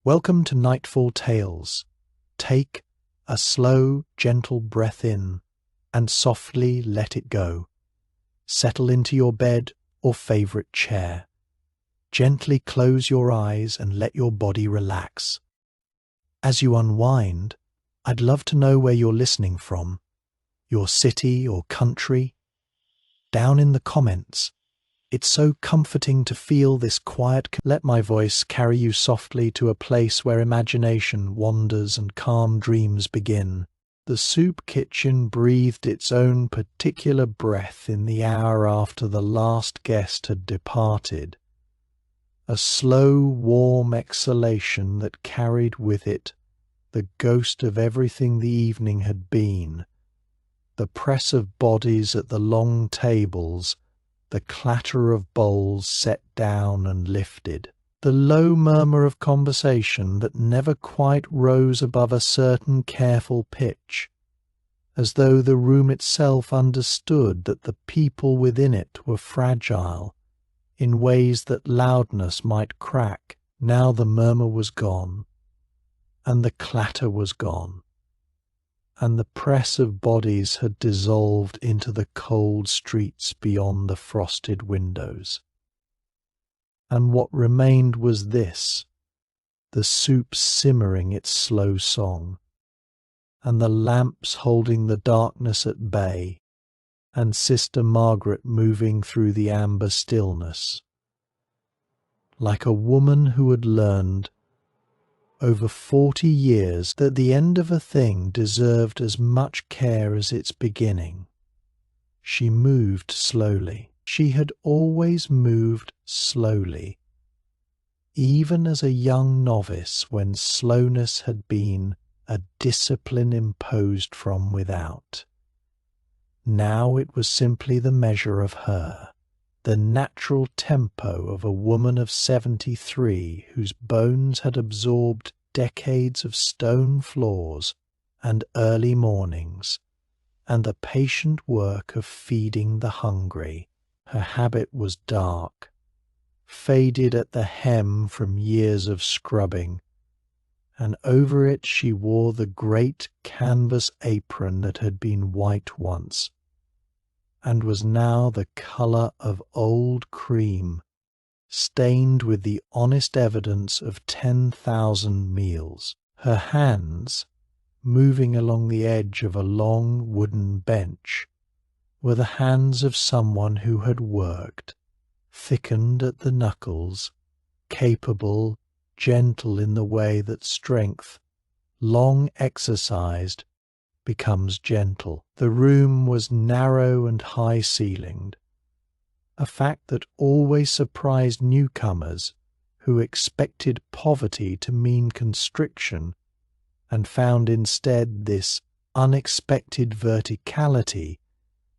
Welcome to Nightfall Tales. Take a slow, gentle breath in and softly let it go. Settle into your bed or favorite chair. Gently close your eyes and let your body relax. As you unwind, I'd love to know where you're listening from, your city or country. Down in the comments. It's so comforting to feel this quiet. Let my voice carry you softly to a place where imagination wanders and calm dreams begin. The soup kitchen breathed its own particular breath in the hour after the last guest had departed. A slow, warm exhalation that carried with it the ghost of everything the evening had been. The press of bodies at the long tables, the clatter of bowls set down and lifted, the low murmur of conversation that never quite rose above a certain careful pitch, as though the room itself understood that the people within it were fragile, in ways that loudness might crack. Now the murmur was gone, and the clatter was gone, and the press of bodies had dissolved into the cold streets beyond the frosted windows. And what remained was this, the soup simmering its slow song, and the lamps holding the darkness at bay, and Sister Margaret moving through the amber stillness, like a woman who had learned over 40 years that the end of a thing deserved as much care as its beginning. She moved slowly. She had always moved slowly, even as a young novice when slowness had been a discipline imposed from without. Now it was simply the measure of her, the natural tempo of a woman of 73 whose bones had absorbed decades of stone floors and early mornings, and the patient work of feeding the hungry. Her habit was dark, faded at the hem from years of scrubbing, and over it she wore the great canvas apron that had been white once, and was now the colour of old cream, stained with the honest evidence of 10,000 meals. Her hands, moving along the edge of a long wooden bench, were the hands of someone who had worked, thickened at the knuckles, capable, gentle in the way that strength, long exercised, becomes gentle. The room was narrow and high-ceilinged, a fact that always surprised newcomers who expected poverty to mean constriction and found instead this unexpected verticality,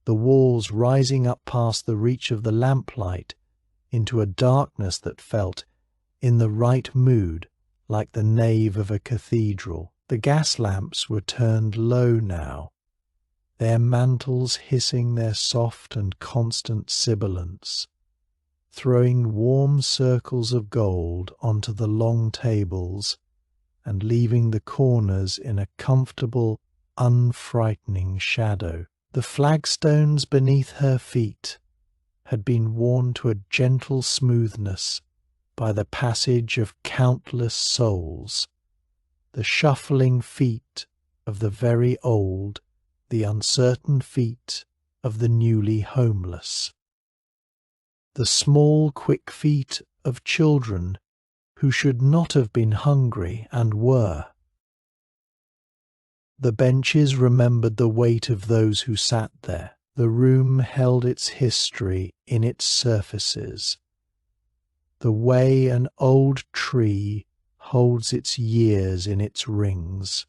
the walls rising up past the reach of the lamplight into a darkness that felt, in the right mood, like the nave of a cathedral. The gas lamps were turned low now, their mantles hissing their soft and constant sibilance, throwing warm circles of gold onto the long tables and leaving the corners in a comfortable, unfrightening shadow. The flagstones beneath her feet had been worn to a gentle smoothness by the passage of countless souls, the shuffling feet of the very old, the uncertain feet of the newly homeless, the small, quick feet of children who should not have been hungry and were. The benches remembered the weight of those who sat there. The room held its history in its surfaces, the way an old tree holds its years in its rings,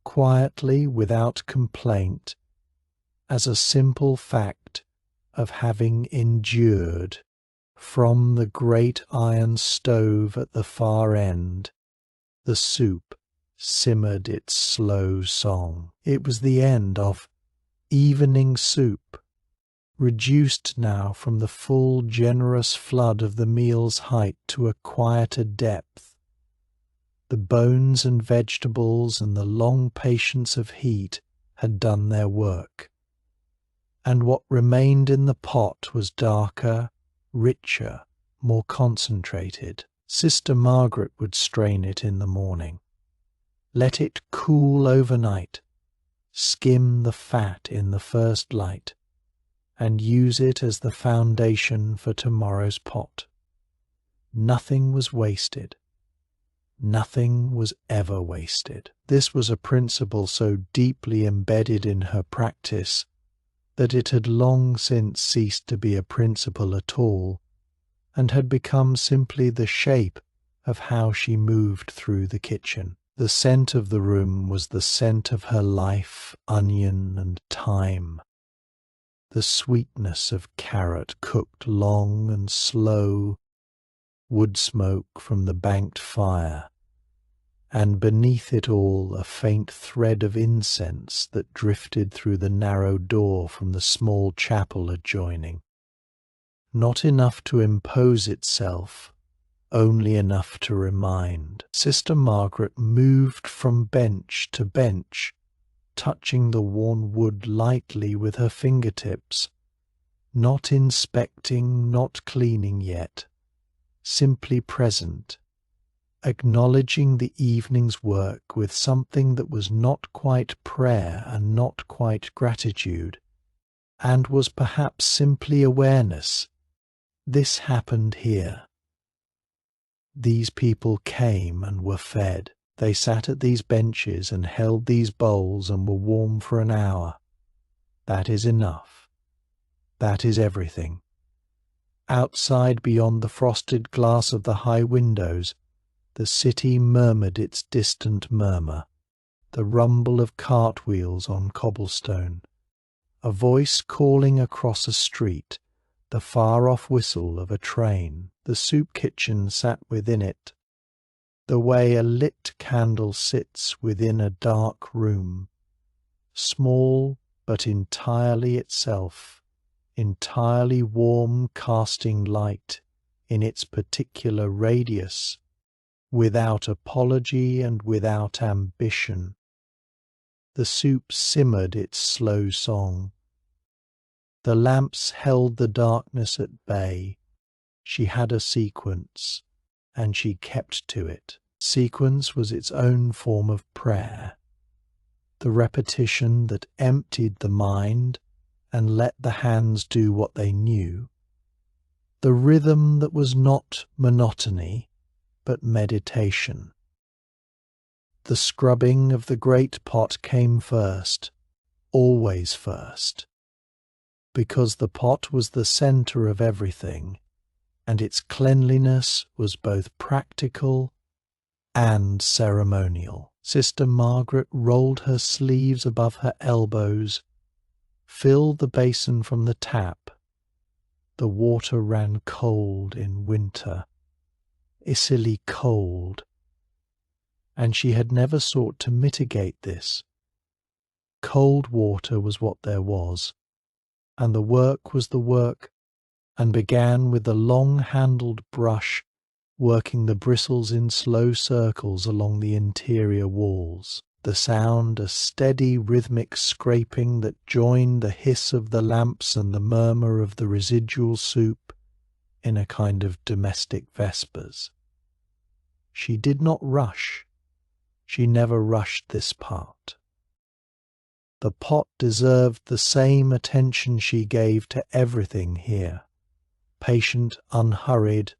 quietly, without complaint, as a simple fact of having endured. From the great iron stove at the far end, the soup simmered its slow song. It was the end of evening soup, reduced now from the full generous flood of the meal's height to a quieter depth, The bones and vegetables and the long patience of heat had done their work, and what remained in the pot was darker, richer, more concentrated. Sister Margaret would strain it in the morning, let it cool overnight, skim the fat in the first light, and use it as the foundation for tomorrow's pot. Nothing was wasted. Nothing was ever wasted. This was a principle so deeply embedded in her practice that it had long since ceased to be a principle at all, and had become simply the shape of how she moved through the kitchen. The scent of the room was the scent of her life, onion and thyme, the sweetness of carrot cooked long and slow, wood smoke from the banked fire, and beneath it all a faint thread of incense that drifted through the narrow door from the small chapel adjoining. Not enough to impose itself, only enough to remind. Sister Margaret moved from bench to bench, touching the worn wood lightly with her fingertips, not inspecting, not cleaning yet, simply present, acknowledging the evening's work with something that was not quite prayer and not quite gratitude, and was perhaps simply awareness. This happened here. These people came and were fed. They sat at these benches and held these bowls and were warm for an hour. That is enough. That is everything. Outside, beyond the frosted glass of the high windows, the city murmured its distant murmur, the rumble of cartwheels on cobblestone, a voice calling across a street, the far-off whistle of a train. The soup kitchen sat within it, the way a lit candle sits within a dark room, small but entirely itself, entirely warm, casting light in its particular radius, without apology and without ambition. The soup simmered its slow song. The lamps held the darkness at bay. She had a sequence, and she kept to it. Sequence was its own form of prayer, the repetition that emptied the mind and let the hands do what they knew, the rhythm that was not monotony, but meditation. The scrubbing of the great pot came first, always first, because the pot was the centre of everything, and its cleanliness was both practical and ceremonial. Sister Margaret rolled her sleeves above her elbows, filled the basin from the tap. The water ran cold in winter, icily cold, and she had never sought to mitigate this. Cold water was what there was, and the work was the work, and began with the long-handled brush working the bristles in slow circles along the interior walls. The sound, a steady rhythmic scraping that joined the hiss of the lamps and the murmur of the residual soup in a kind of domestic vespers. She did not rush. She never rushed this part. The pot deserved the same attention she gave to everything here, patient, unhurried,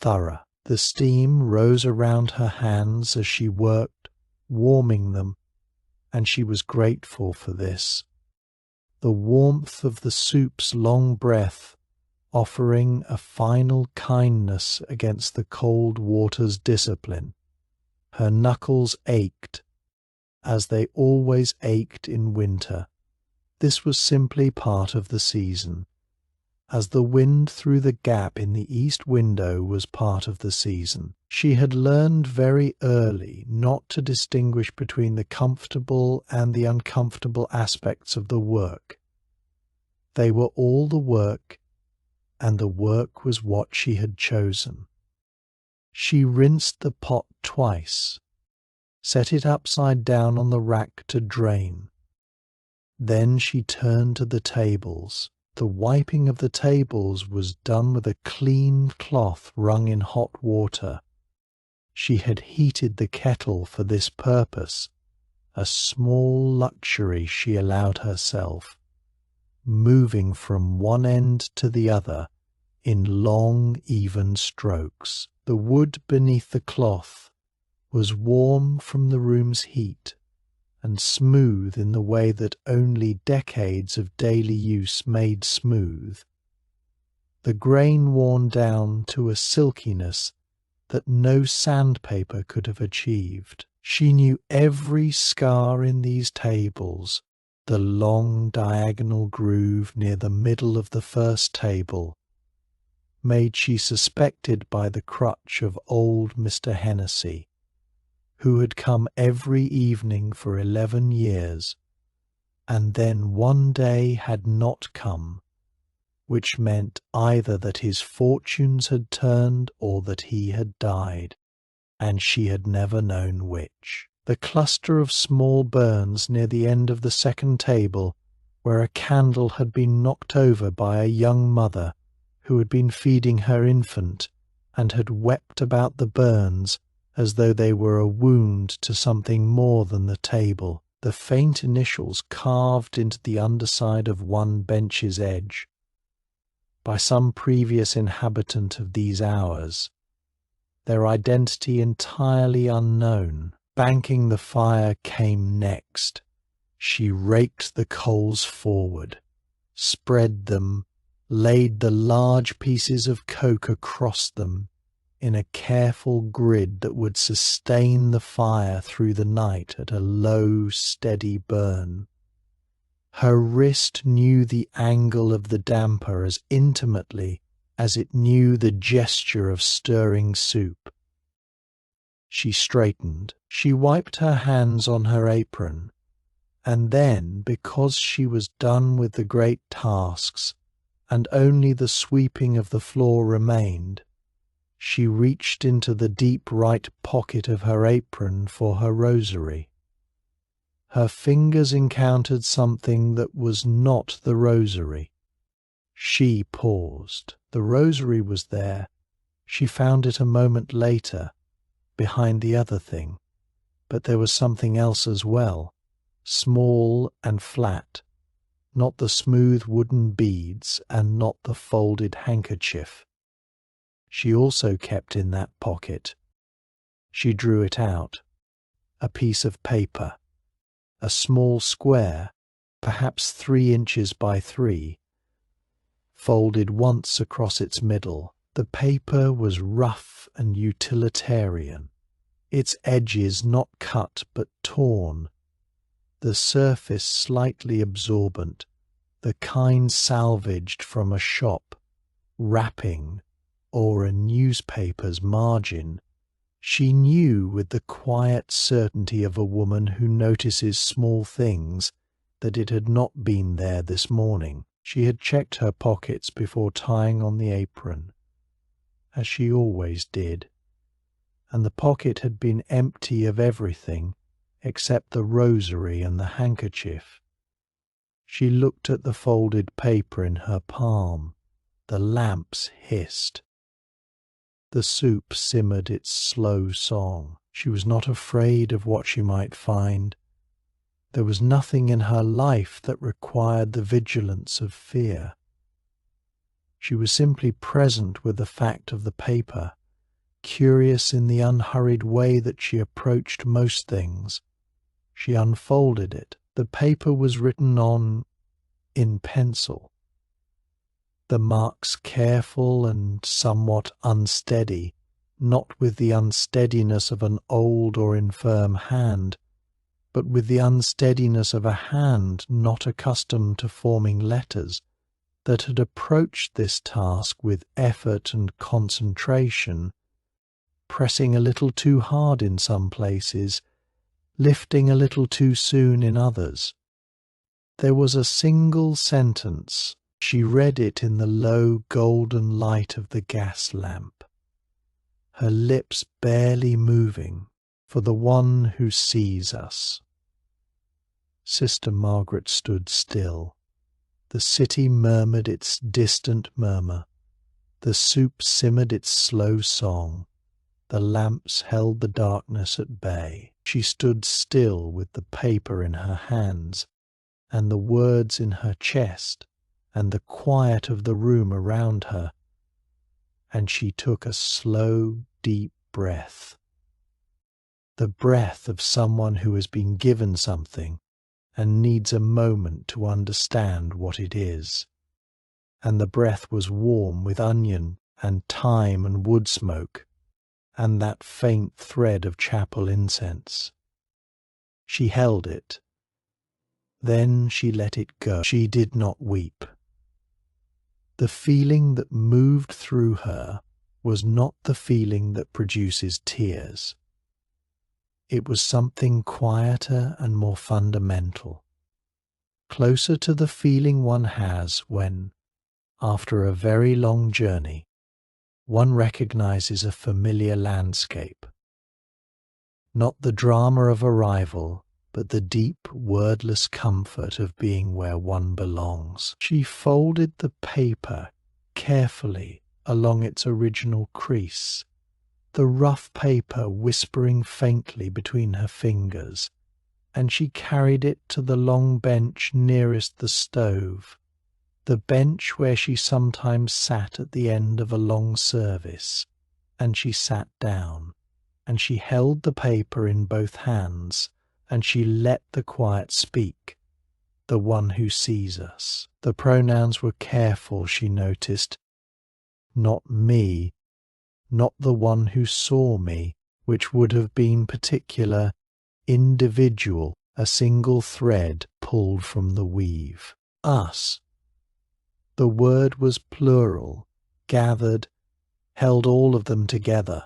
thorough. The steam rose around her hands as she worked, warming them, and she was grateful for this. The warmth of the soup's long breath, offering a final kindness against the cold water's discipline. Her knuckles ached, as they always ached in winter. This was simply part of the season, as the wind through the gap in the east window was part of the season. She had learned very early not to distinguish between the comfortable and the uncomfortable aspects of the work. They were all the work, and the work was what she had chosen. She rinsed the pot twice, set it upside down on the rack to drain. Then she turned to the tables. The wiping of the tables was done with a clean cloth wrung in hot water. She had heated the kettle for this purpose, a small luxury she allowed herself, moving from one end to the other in long, even strokes. The wood beneath the cloth was warm from the room's heat and smooth in the way that only decades of daily use made smooth, the grain worn down to a silkiness that no sandpaper could have achieved. She knew every scar in these tables, the long diagonal groove near the middle of the first table, made she suspected by the crutch of old Mr. Hennessy, who had come every evening for 11 years, and then one day had not come, which meant either that his fortunes had turned or that he had died, and she had never known which. The cluster of small burns near the end of the second table, where a candle had been knocked over by a young mother who had been feeding her infant and had wept about the burns as though they were a wound to something more than the table, the faint initials carved into the underside of one bench's edge by some previous inhabitant of these hours, their identity entirely unknown. Banking the fire came next. She raked the coals forward, spread them, laid the large pieces of coke across them in a careful grid that would sustain the fire through the night at a low, steady burn. Her wrist knew the angle of the damper as intimately as it knew the gesture of stirring soup. She straightened. She wiped her hands on her apron, and then, because she was done with the great tasks, and only the sweeping of the floor remained, she reached into the deep right pocket of her apron for her rosary. Her fingers encountered something that was not the rosary. She paused. The rosary was there. She found it a moment later, behind the other thing. But there was something else as well, small and flat, not the smooth wooden beads and not the folded handkerchief. She also kept in that pocket. She drew it out. A piece of paper, a small square, perhaps 3 inches by 3, folded once across its middle. The paper was rough and utilitarian, its edges not cut but torn, the surface slightly absorbent, the kind salvaged from a shop, wrapping, or a newspaper's margin. She knew with the quiet certainty of a woman who notices small things that it had not been there this morning. She had checked her pockets before tying on the apron, as she always did, and the pocket had been empty of everything except the rosary and the handkerchief. She looked at the folded paper in her palm. The lamps hissed. The soup simmered its slow song. She was not afraid of what she might find. There was nothing in her life that required the vigilance of fear. She was simply present with the fact of the paper, curious in the unhurried way that she approached most things. She unfolded it. The paper was written on in pencil, the marks careful and somewhat unsteady, not with the unsteadiness of an old or infirm hand, but with the unsteadiness of a hand not accustomed to forming letters, that had approached this task with effort and concentration, pressing a little too hard in some places, lifting a little too soon in others. There was a single sentence. She read it in the low golden light of the gas lamp, her lips barely moving. for the one who sees us. Sister Margaret stood still. The city murmured its distant murmur. The soup simmered its slow song. The lamps held the darkness at bay. She stood still with the paper in her hands, and the words in her chest, and the quiet of the room around her. And she took a slow, deep breath. The breath of someone who has been given something and needs a moment to understand what it is. And the breath was warm with onion and thyme and wood smoke, and that faint thread of chapel incense. She held it. Then she let it go. She did not weep. The feeling that moved through her was not the feeling that produces tears. It was something quieter and more fundamental, closer to the feeling one has when, after a very long journey, one recognizes a familiar landscape. Not the drama of arrival, but the deep, wordless comfort of being where one belongs. She folded the paper carefully along its original crease, the rough paper whispering faintly between her fingers, and she carried it to the long bench nearest the stove, the bench where she sometimes sat at the end of a long service, and she sat down, and she held the paper in both hands, and she let the quiet speak, the one who sees us. The pronouns were careful, she noticed. Not me, not the one who saw me, which would have been particular, individual, a single thread pulled from the weave. Us. The word was plural, gathered, held all of them together.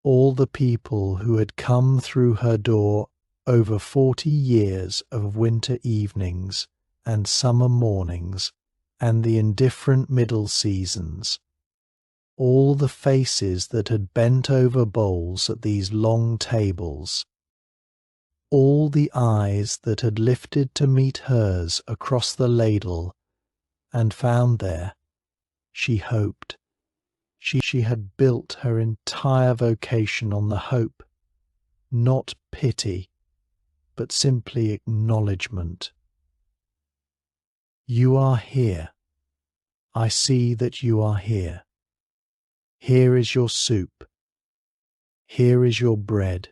All the people who had come through her door over 40 years of winter evenings and summer mornings and the indifferent middle seasons. All the faces that had bent over bowls at these long tables. All the eyes that had lifted to meet hers across the ladle and found there, she hoped. She had built her entire vocation on the hope, not pity, but simply acknowledgement. You are here. I see that you are here. Here is your soup. Here is your bread.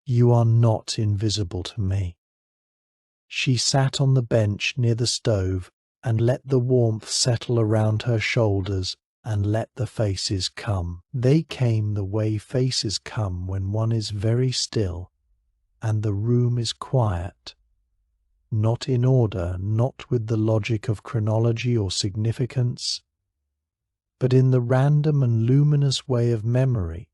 You are not invisible to me. She sat on the bench near the stove and let the warmth settle around her shoulders and let the faces come. They came the way faces come when one is very still and the room is quiet, not in order, not with the logic of chronology or significance, but in the random and luminous way of memory,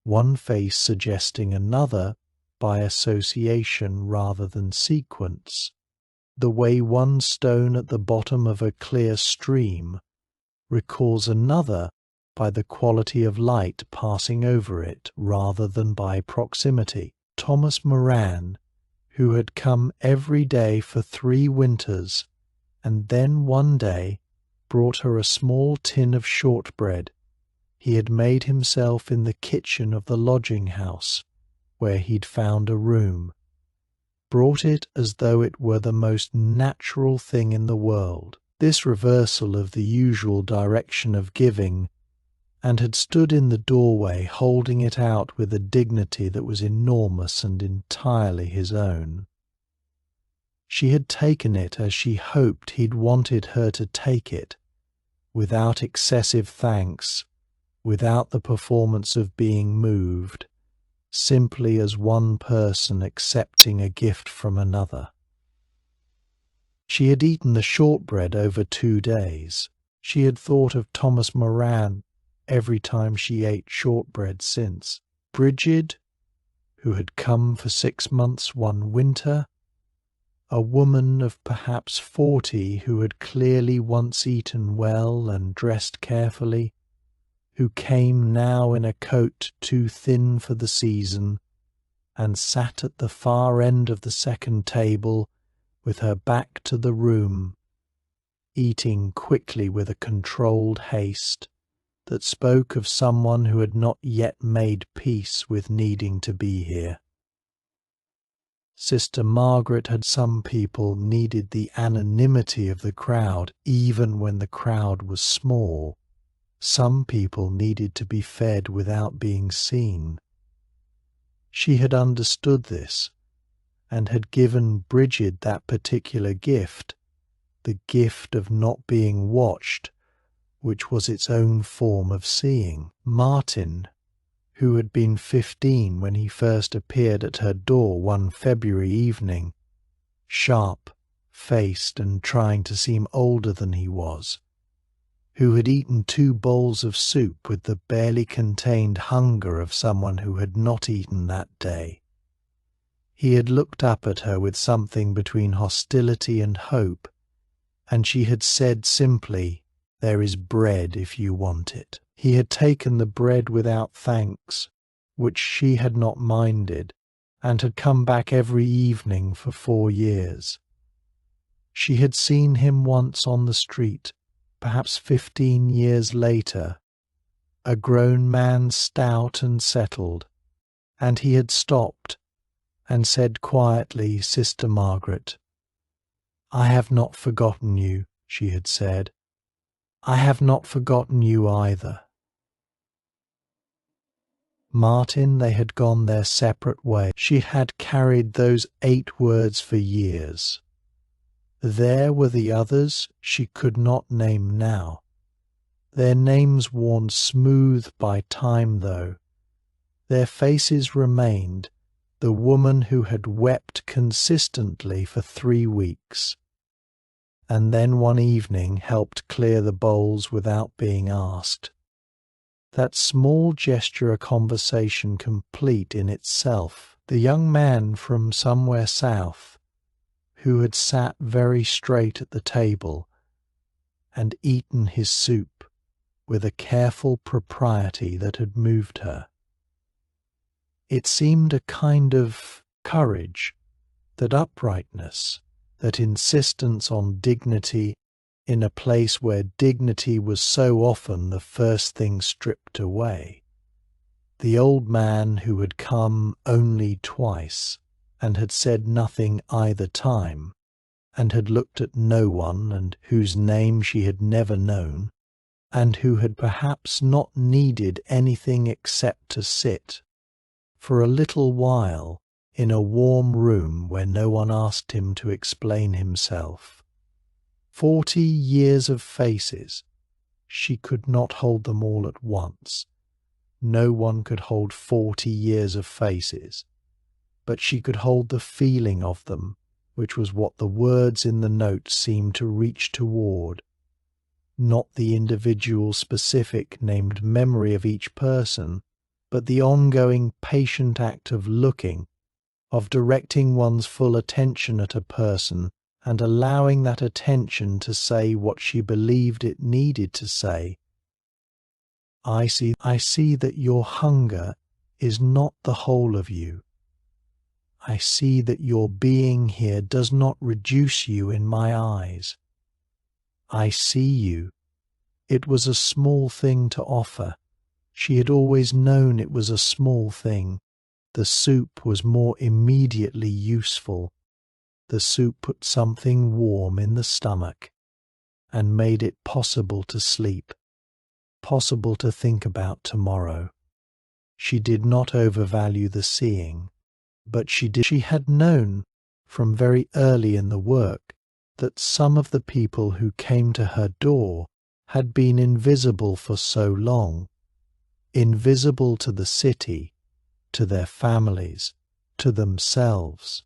one face suggesting another by association rather than sequence, the way one stone at the bottom of a clear stream recalls another by the quality of light passing over it rather than by proximity. Thomas Moran, who had come every day for 3 winters, and then one day brought her a small tin of shortbread he had made himself in the kitchen of the lodging-house, where he'd found a room, brought it as though it were the most natural thing in the world, this reversal of the usual direction of giving, and had stood in the doorway holding it out with a dignity that was enormous and entirely his own. She had taken it as she hoped he'd wanted her to take it, without excessive thanks, without the performance of being moved, simply as one person accepting a gift from another. She had eaten the shortbread over 2 days. She had thought of Thomas Moran every time she ate shortbread since. Bridget, who had come for 6 months one winter, a woman of perhaps 40 who had clearly once eaten well and dressed carefully, who came now in a coat too thin for the season, and sat at the far end of the second table with her back to the room, eating quickly with a controlled haste that spoke of someone who had not yet made peace with needing to be here. Sister Margaret had some people needed the anonymity of the crowd even when the crowd was small. Some people needed to be fed without being seen. She had understood this and had given Bridget that particular gift, the gift of not being watched, which was its own form of seeing. Martin, who had been 15 when he first appeared at her door one February evening, sharp-faced and trying to seem older than he was, who had eaten 2 bowls of soup with the barely contained hunger of someone who had not eaten that day. He had looked up at her with something between hostility and hope, and she had said simply, "There is bread if you want it." He had taken the bread without thanks, which she had not minded, and had come back every evening for 4 years. She had seen him once on the street, perhaps 15 years later, a grown man, stout and settled, and he had stopped and said quietly, "Sister Margaret, I have not forgotten you," she had said. "I have not forgotten you either." Martin, they had gone their separate way. She had carried those 8 words for years. There were the others she could not name now. Their names worn smooth by time, though. Their faces remained, the woman who had wept consistently for 3 weeks, and then one evening helped clear the bowls without being asked. That small gesture a conversation complete in itself. The young man from somewhere south, who had sat very straight at the table and eaten his soup with a careful propriety that had moved her. It seemed a kind of courage, that uprightness, that insistence on dignity in a place where dignity was so often the first thing stripped away. The old man who had come only twice and had said nothing either time, and had looked at no one, and whose name she had never known, and who had perhaps not needed anything except to sit for a little while in a warm room where no one asked him to explain himself. 40 years of faces. She could not hold them all at once. No one could hold 40 years of faces, but she could hold the feeling of them, which was what the words in the note seemed to reach toward, not the individual specific named memory of each person, but the ongoing patient act of looking, of directing one's full attention at a person and allowing that attention to say what she believed it needed to say. I see that your hunger is not the whole of you. I see that your being here does not reduce you in my eyes. I see you. It was a small thing to offer. She had always known it was a small thing. The soup was more immediately useful. The soup put something warm in the stomach and made it possible to sleep, possible to think about tomorrow. She did not overvalue the seeing, but she had known from very early in the work that some of the people who came to her door had been invisible for so long, invisible to the city, to their families, to themselves,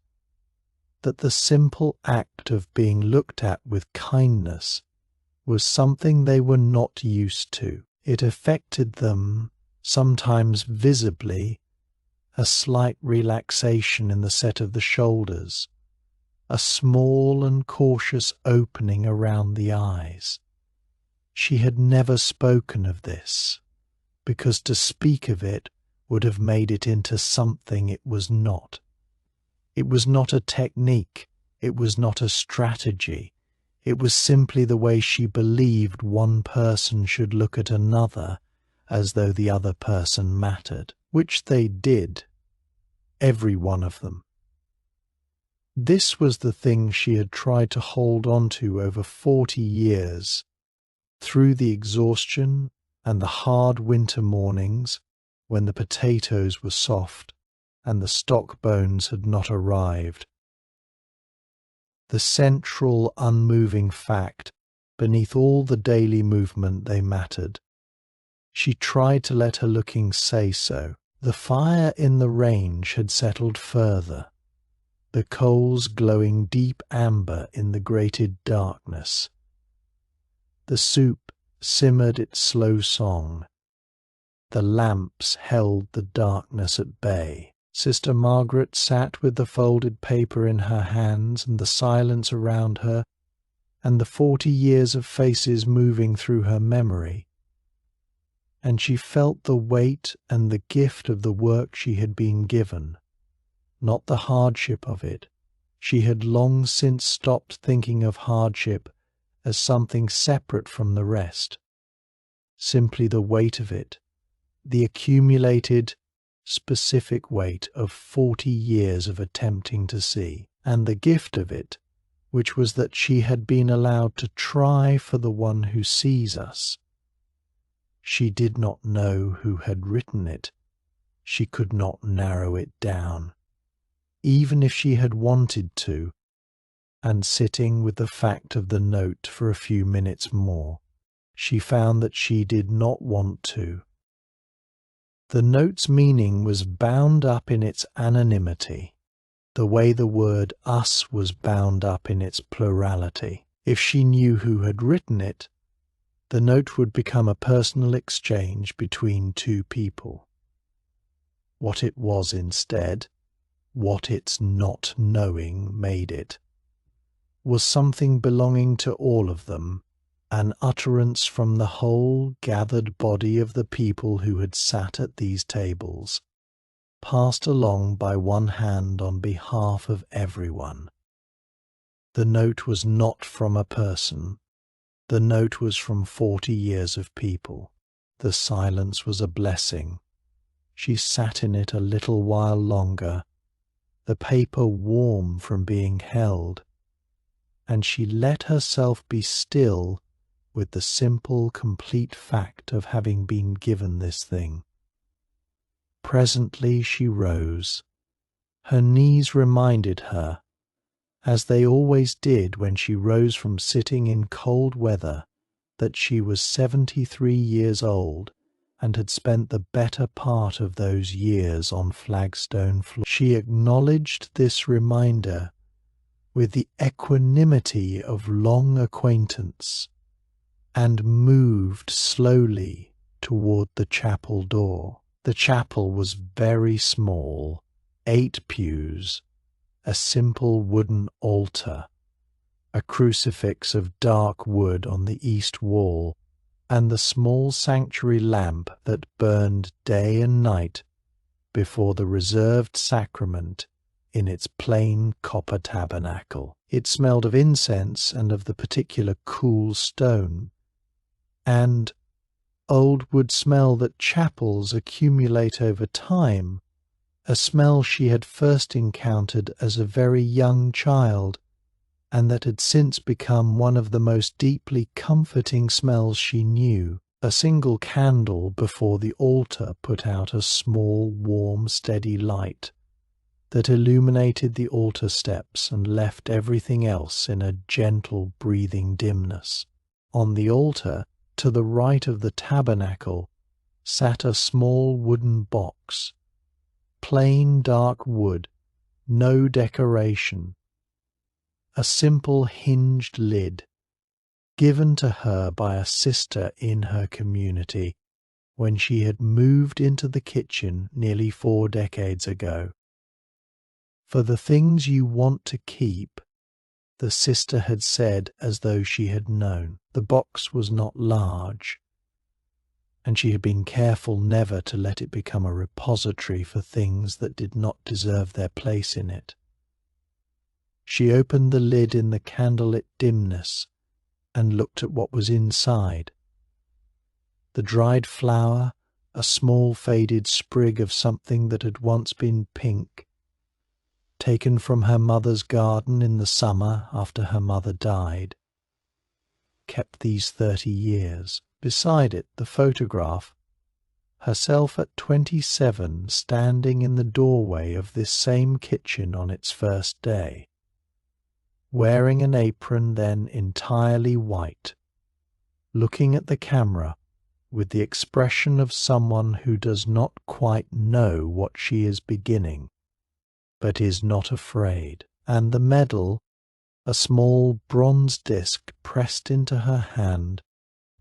that the simple act of being looked at with kindness was something they were not used to. It affected them, sometimes visibly, a slight relaxation in the set of the shoulders, a small and cautious opening around the eyes. She had never spoken of this. because to speak of it would have made it into something it was not. It was not a technique, it was not a strategy, it was simply the way she believed one person should look at another as though the other person mattered, which they did, every one of them. This was the thing she had tried to hold on to over 40 years, through the exhaustion and the hard winter mornings when the potatoes were soft and the stock bones had not arrived. The central unmoving fact beneath all the daily movement they mattered. She tried to let her looking say so. The fire in the range had settled further, the coals glowing deep amber in the grated darkness. The soup simmered its slow song. The lamps held the darkness at bay. Sister Margaret sat with the folded paper in her hands and the silence around her, and the 40 years of faces moving through her memory. And she felt the weight and the gift of the work she had been given, not the hardship of it. She had long since stopped thinking of hardship as something separate from the rest, simply the weight of it, the accumulated, specific weight of 40 years of attempting to see, and the gift of it, which was that she had been allowed to try for the one who sees us. She did not know who had written it. She could not narrow it down, even if she had wanted to, and sitting with the fact of the note for a few minutes more, she found that she did not want to. The note's meaning was bound up in its anonymity, the way the word us was bound up in its plurality. If she knew who had written it, the note would become a personal exchange between two people. What it was instead, what its not knowing made it, was something belonging to all of them, an utterance from the whole gathered body of the people who had sat at these tables, passed along by one hand on behalf of everyone. The note was not from a person. The note was from 40 years of people. The silence was a blessing. She sat in it a little while longer, the paper warm from being held, and she let herself be still with the simple, complete fact of having been given this thing. Presently she rose. Her knees reminded her, as they always did when she rose from sitting in cold weather, that she was 73 years old and had spent the better part of those years on flagstone floor. She acknowledged this reminder with the equanimity of long acquaintance, and moved slowly toward the chapel door. The chapel was very small, 8 pews, a simple wooden altar, a crucifix of dark wood on the east wall, and the small sanctuary lamp that burned day and night before the reserved sacrament in its plain copper tabernacle. It smelled of incense and of the particular cool stone, and old wood smell that chapels accumulate over time, a smell she had first encountered as a very young child, and that had since become one of the most deeply comforting smells she knew. A single candle before the altar put out a small, warm, steady light that illuminated the altar steps and left everything else in a gentle, breathing dimness. On the altar, to the right of the tabernacle, sat a small wooden box, plain dark wood, no decoration, a simple hinged lid, given to her by a sister in her community when she had moved into the kitchen nearly 4 decades ago. For the things you want to keep, the sister had said as though she had known. The box was not large. and she had been careful never to let it become a repository for things that did not deserve their place in it. She opened the lid in the candlelit dimness and looked at what was inside. The dried flower, a small faded sprig of something that had once been pink, taken from her mother's garden in the summer after her mother died, kept these 30 years. Beside it, the photograph, herself at 27 standing in the doorway of this same kitchen on its first day, wearing an apron then entirely white, looking at the camera with the expression of someone who does not quite know what she is beginning, but is not afraid. And the medal, a small bronze disc pressed into her hand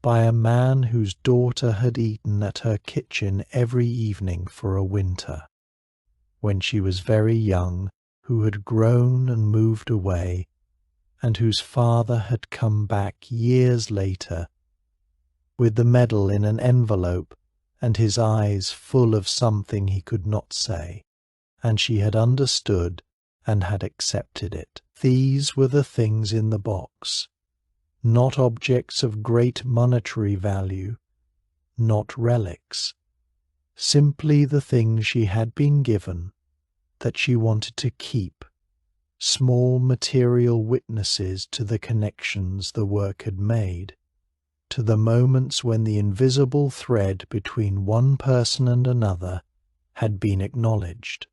by a man whose daughter had eaten at her kitchen every evening for a winter, when she was very young, who had grown and moved away, and whose father had come back years later with the medal in an envelope and his eyes full of something he could not say, and she had understood and had accepted it. These were the things in the box, not objects of great monetary value, not relics, simply the things she had been given that she wanted to keep, small material witnesses to the connections the work had made, to the moments when the invisible thread between one person and another had been acknowledged.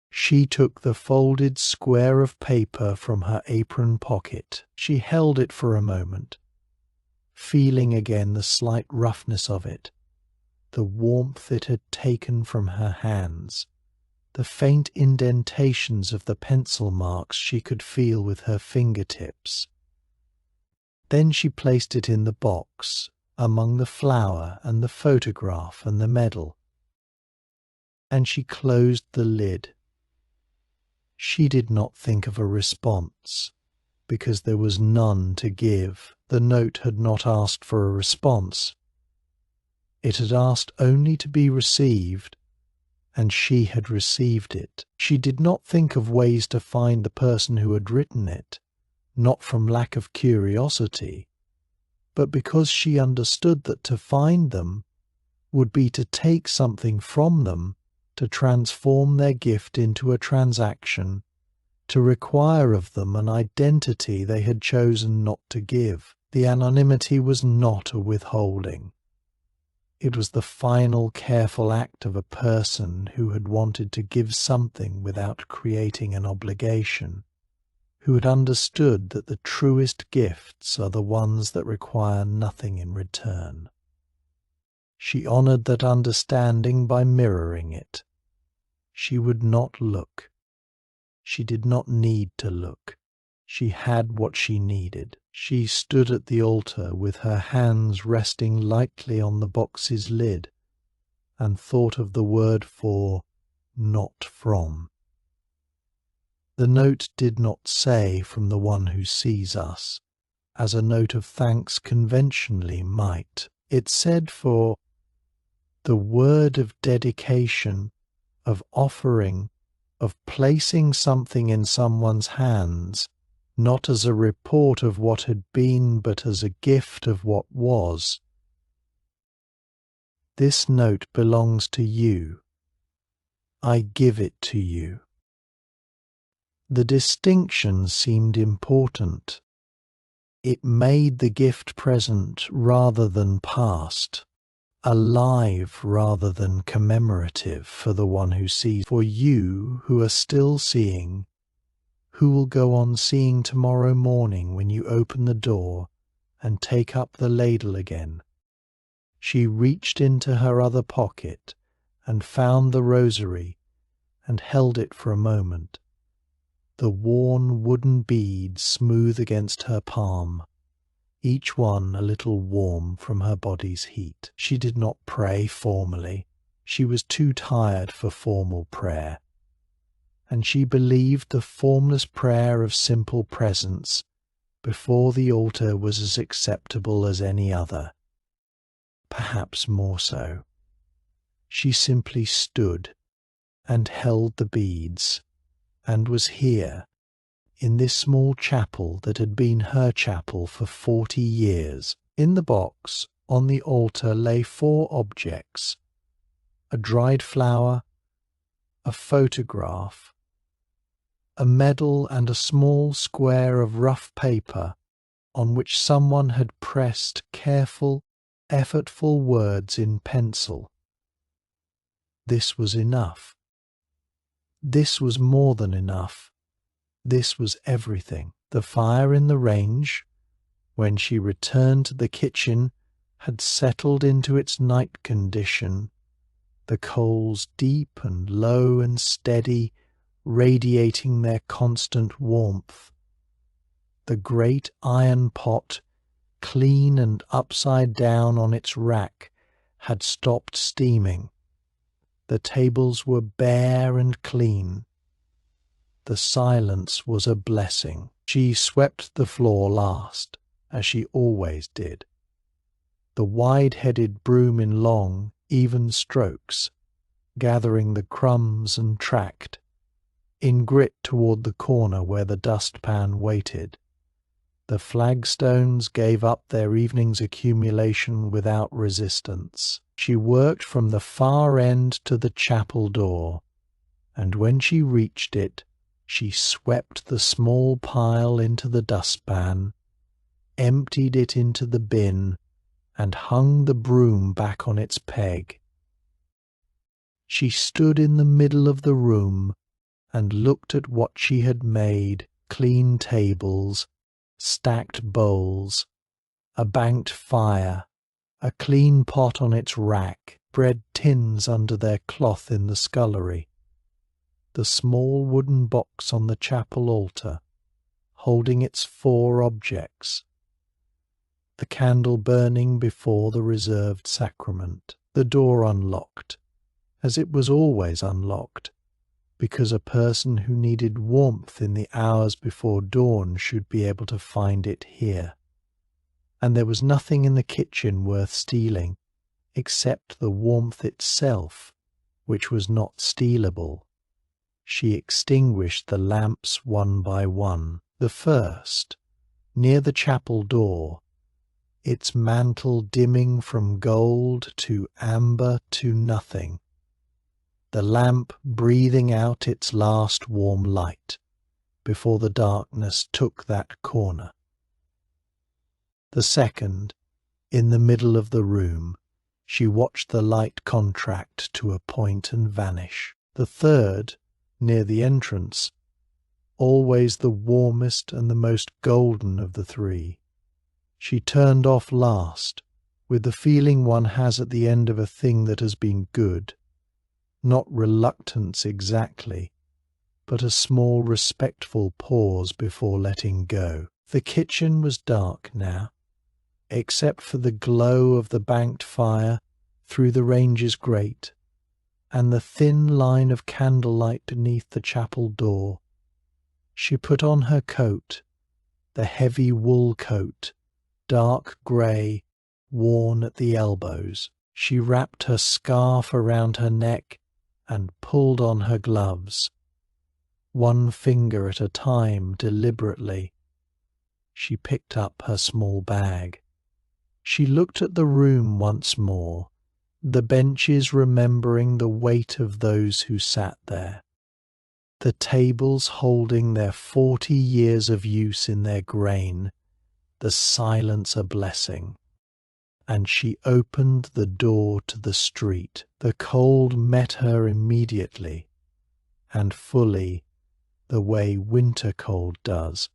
She took the folded square of paper from her apron pocket. She held it for a moment, feeling again the slight roughness of it, the warmth it had taken from her hands, the faint indentations of the pencil marks she could feel with her fingertips. Then she placed it in the box, among the flower and the photograph and the medal, and she closed the lid. She did not think of a response, because there was none to give. The note had not asked for a response. It had asked only to be received, and she had received it. She did not think of ways to find the person who had written it, not from lack of curiosity, but because she understood that to find them would be to take something from them, to transform their gift into a transaction, to require of them an identity they had chosen not to give. The anonymity was not a withholding. It was the final careful act of a person who had wanted to give something without creating an obligation, who had understood that the truest gifts are the ones that require nothing in return. She honored that understanding by mirroring it. She would not look. She did not need to look. She had what she needed. She stood at the altar with her hands resting lightly on the box's lid and thought of the word for not from. The note did not say from the one who sees us, as a note of thanks conventionally might. It said for the word of dedication, of offering, of placing something in someone's hands, not as a report of what had been, but as a gift of what was. This note belongs to you. I give it to you. The distinction seemed important. It made the gift present rather than past, alive rather than commemorative for the one who sees. For you who are still seeing, who will go on seeing tomorrow morning when you open the door and take up the ladle again. She reached into her other pocket and found the rosary and held it for a moment, the worn wooden beads smooth against her palm, each one a little warm from her body's heat. She did not pray formally. She was too tired for formal prayer, and she believed the formless prayer of simple presence before the altar was as acceptable as any other. perhaps more so. She simply stood and held the beads, and was here, in this small chapel that had been her chapel for 40 years. In the box on the altar lay 4 objects: a dried flower, a photograph, a medal, and a small square of rough paper on which someone had pressed careful, effortful words in pencil. This was enough. This was more than enough. This was everything. The fire in the range, when she returned to the kitchen, had settled into its night condition, the coals deep and low and steady, radiating their constant warmth. The great iron pot, clean and upside down on its rack, had stopped steaming. The tables were bare and clean. The silence was a blessing. She swept the floor last, as she always did. The wide-headed broom in long, even strokes, gathering the crumbs and tracked, in grit toward the corner where the dustpan waited. The flagstones gave up their evening's accumulation without resistance. She worked from the far end to the chapel door, and when she reached it, she swept the small pile into the dustpan, emptied it into the bin, and hung the broom back on its peg. She stood in the middle of the room and looked at what she had made: clean tables, stacked bowls, a banked fire, a clean pot on its rack, bread tins under their cloth in the scullery, the small wooden box on the chapel altar, holding its 4 objects, the candle burning before the reserved sacrament, the door unlocked, as it was always unlocked, because a person who needed warmth in the hours before dawn should be able to find it here. And there was nothing in the kitchen worth stealing, except the warmth itself, which was not stealable. She extinguished the lamps one by one. The first, near the chapel door, its mantle dimming from gold to amber to nothing, the lamp breathing out its last warm light before the darkness took that corner. The second, in the middle of the room, she watched the light contract to a point and vanish. The third, near the entrance, always the warmest and the most golden of the 3, she turned off last, with the feeling one has at the end of a thing that has been good. Not reluctance exactly, but a small respectful pause before letting go. The kitchen was dark now, except for the glow of the banked fire through the range's grate, and the thin line of candlelight beneath the chapel door. She put on her coat, the heavy wool coat, dark grey, worn at the elbows. She wrapped her scarf around her neck and pulled on her gloves, one finger at a time, deliberately. She picked up her small bag. She looked at the room once more, the benches remembering the weight of those who sat there, the tables holding their 40 years of use in their grain, the silence a blessing. And she opened the door to the street. The cold met her immediately, and fully, the way winter cold does,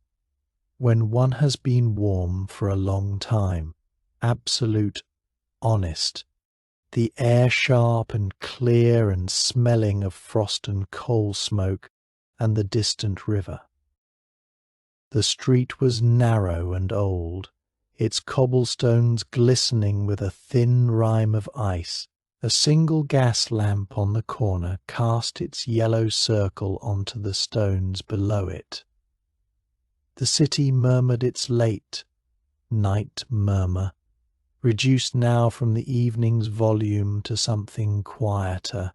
when one has been warm for a long time. Absolute, honest, the air sharp and clear and smelling of frost and coal smoke and the distant river. The street was narrow and old, its cobblestones glistening with a thin rime of ice. A single gas lamp on the corner cast its yellow circle onto the stones below it. The city murmured its late night murmur, reduced now from the evening's volume to something quieter,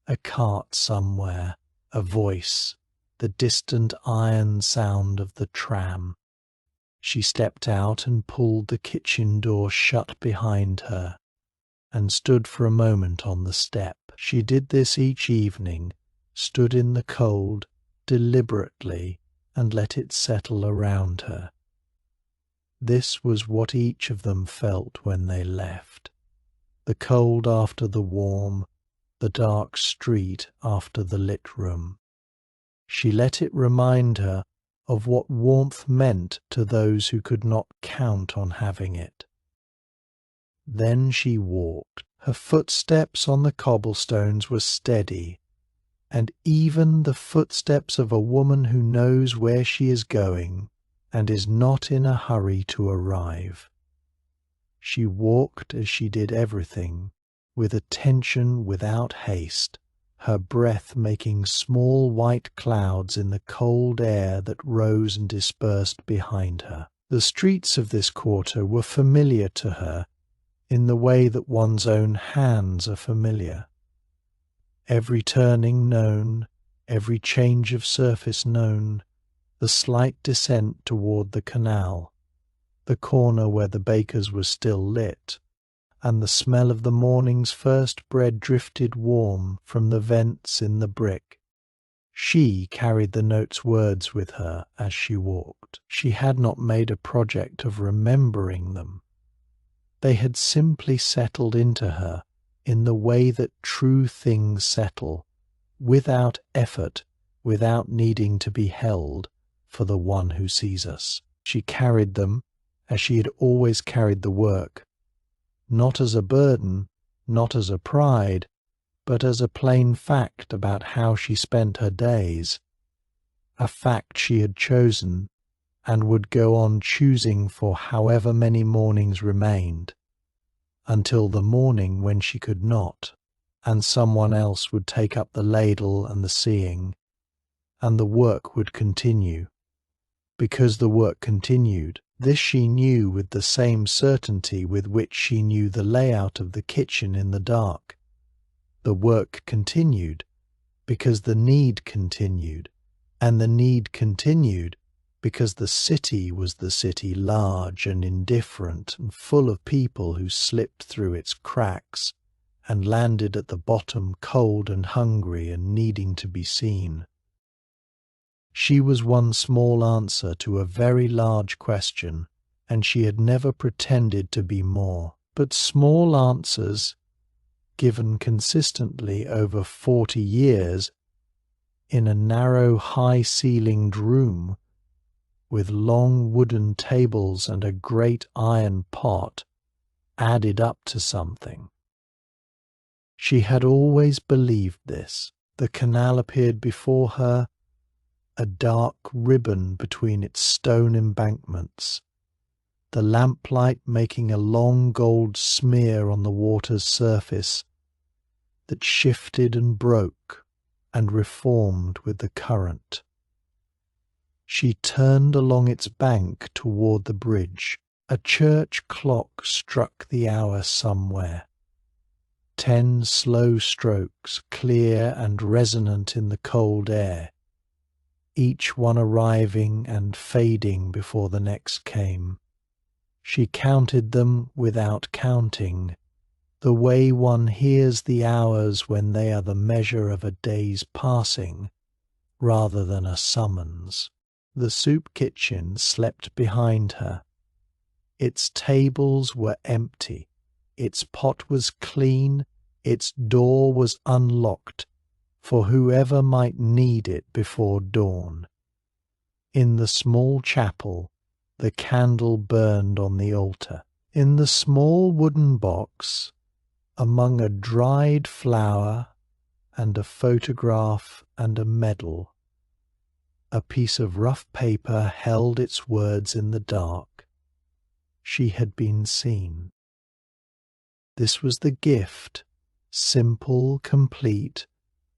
a cart somewhere, a voice, the distant iron sound of the tram. She stepped out and pulled the kitchen door shut behind her, and stood for a moment on the step. She did this each evening, stood in the cold, deliberately, and let it settle around her. This was what each of them felt when they left. The cold after the warm, the dark street after the lit room. She let it remind her of what warmth meant to those who could not count on having it. Then she walked. Her footsteps on the cobblestones were steady, and even the footsteps of a woman who knows where she is going and is not in a hurry to arrive. She walked as she did everything, with attention without haste, her breath making small white clouds in the cold air that rose and dispersed behind her. The streets of this quarter were familiar to her in the way that one's own hands are familiar. Every turning known, every change of surface known, the slight descent toward the canal, the corner where the baker's was still lit, and the smell of the morning's first bread drifted warm from the vents in the brick. She carried the note's words with her as she walked. She had not made a project of remembering them. They had simply settled into her in the way that true things settle, without effort, without needing to be held for the one who sees us. She carried them as she had always carried the work, not as a burden, not as a pride, but as a plain fact about how she spent her days, a fact she had chosen and would go on choosing for however many mornings remained, until the morning when she could not, and someone else would take up the ladle and the seeing, and the work would continue. Because the work continued, this she knew with the same certainty with which she knew the layout of the kitchen in the dark. The work continued because the need continued, and the need continued because the city was the city, large and indifferent and full of people who slipped through its cracks and landed at the bottom cold and hungry and needing to be seen. She was one small answer to a very large question, and she had never pretended to be more. But small answers, given consistently over 40 years, in a narrow, high-ceilinged room, with long wooden tables and a great iron pot, added up to something. She had always believed this. The canal appeared before her, a dark ribbon between its stone embankments, the lamplight making a long gold smear on the water's surface that shifted and broke and reformed with the current. She turned along its bank toward the bridge. A church clock struck the hour somewhere. 10 slow strokes, clear and resonant in the cold air, each one arriving and fading before the next came. She counted them without counting, the way one hears the hours when they are the measure of a day's passing, rather than a summons. The soup kitchen slept behind her. Its tables were empty, its pot was clean, its door was unlocked, for whoever might need it before dawn. In the small chapel, the candle burned on the altar. In the small wooden box, among a dried flower and a photograph and a medal, a piece of rough paper held its words in the dark. She had been seen. This was the gift, simple, complete,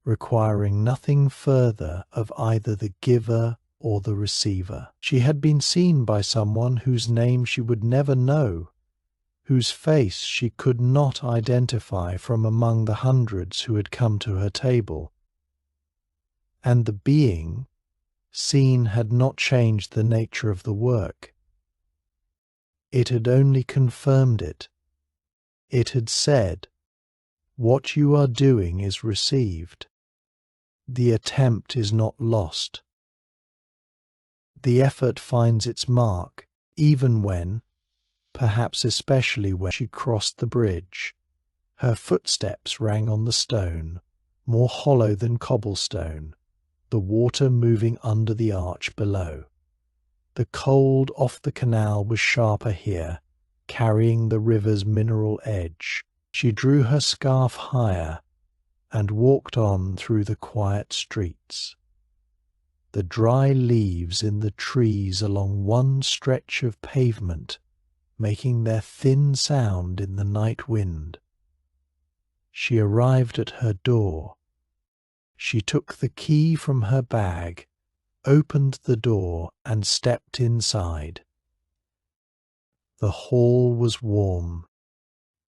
requiring nothing further of either the giver or the receiver. She had been seen by someone whose name she would never know, whose face she could not identify from among the hundreds who had come to her table. And the being seen had not changed the nature of the work. It had only confirmed it. It had said, "What you are doing is received. The attempt is not lost. The effort finds its mark, even when, perhaps especially when she crossed the bridge, her footsteps rang on the stone, more hollow than cobblestone, the water moving under the arch below. The cold off the canal was sharper here, carrying the river's mineral edge. She drew her scarf higher and walked on through the quiet streets. The dry leaves in the trees along one stretch of pavement making their thin sound in the night wind. She arrived at her door. She took the key from her bag, opened the door, and stepped inside. The hall was warm.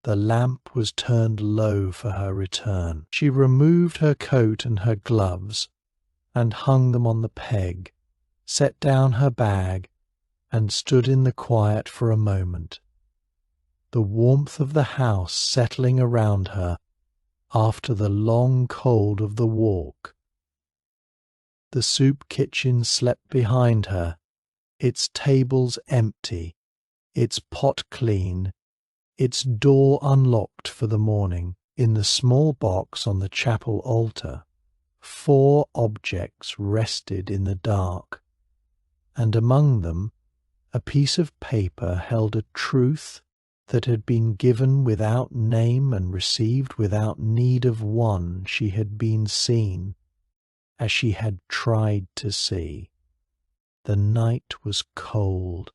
The lamp was turned low for her return. She removed her coat and her gloves and hung them on the peg, set down her bag, and stood in the quiet for a moment, the warmth of the house settling around her after the long cold of the walk. The soup kitchen slept behind her, its tables empty, its pot clean, its door unlocked for the morning. In the small box on the chapel altar, 4 objects rested in the dark, and among them a piece of paper held a truth that had been given without name and received without need of one. She had been seen as she had tried to see. The night was cold.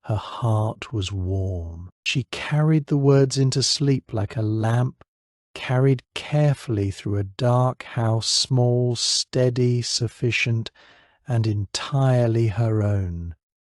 Her heart was warm. She carried the words into sleep like a lamp carried carefully through a dark house, small, steady, sufficient, and entirely her own.